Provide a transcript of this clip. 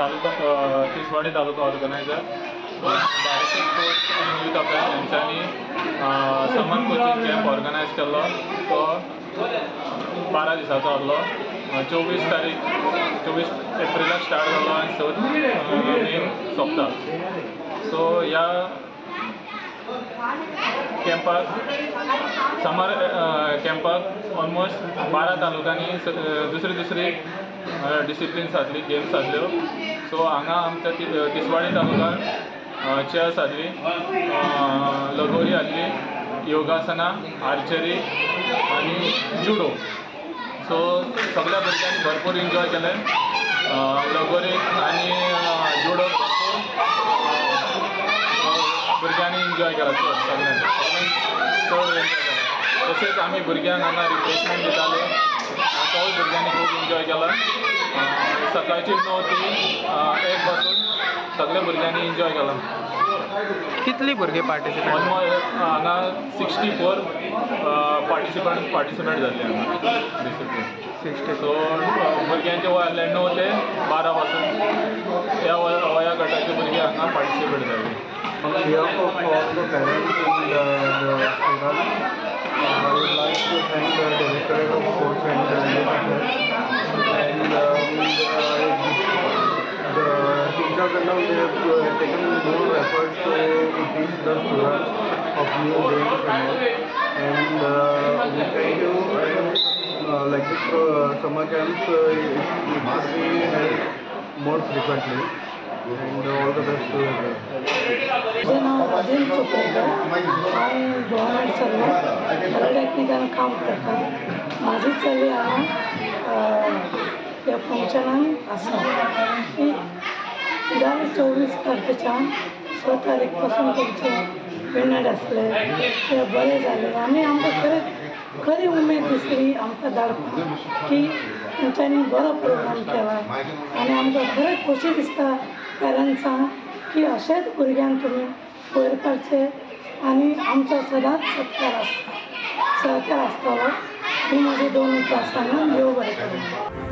तिसवाडी तालुका organiser director sports आणि youth affairs यांच्यानी समर coaching camp organise केल्लो. तो 12 दिसांचो आसलो. 24 एप्रिलाक स्टार्ट जालो आनी 7 मेन सोंपता. सो ह्या कॅम्पाक समर कॅम्पाक ऑलमोस्ट 12 तालुक्यांनी दुसरी डिसिप्लिन्स आसली, गेम्स आसल्यो. सो हांगा आमच्या तिसवाडी तालुक्यात चेस आसली, लगोरी आसली, योगासना, आर्चरी आणि जुडो. सो सगळ्या भुरग्यांनी भरपूर एन्जॉय केले. लगोरीक आणि जुडो भुरग्यांनी एन्जॉय केला. सगळ्यांनी चड एन्जॉय केला. तशेंच आमी भुरग्यांक हांगा रिफ्रेशमेंट दिताले, तोय भुरग्यांनी खूब एन्जॉय केला. सकाळची 9 ते 1 पासून सगळ्या भुरग्यांनी एन्जॉय केला. कितली भुरगे पार्टिसिपेट? ऑलमोस्ट हांगा 64 पार्टिसिपेट जाल्ले हांगा डिसिप्लिन. 60. सो भुरग्यांचे वय आहले 9 ते 12 पासून ह्या वया गटाचे भुरगे हांगा पार्टिसिपेट जाल्ले. On behalf of all the parents and the students, I would like to thank the Directorate of Sports and Youth Affairs and the teachers and all. They have taken more efforts to teach the students of new games and all. And we thank you. Like this summer camps, it must be held more frequently. And all the best to everyone. माझे नाव अजिल चोपडेकर. हांव government servant पॉलिटेक्निकान काम करता. माझी चली हांगा ह्या फंक्शनान आसा की जाले 24 तारखेच्यान 6 तारीख पासून तुमचे इव्हेंट आसले ते बरे जाले आनी आमकां खरी उमेद दिसली आमकां धाडपाक की तेंच्यांनी बरो प्रोग्राम केला. आनी आमकां खरें खोशी दिसता पेरंट्सांक की अशेंच भुरग्यांक तुमी वयर काडचे आनी आमचो सदांच सहकार आसतलो. ही म्हजी 2 उतरां सांगून देव बरें करूं.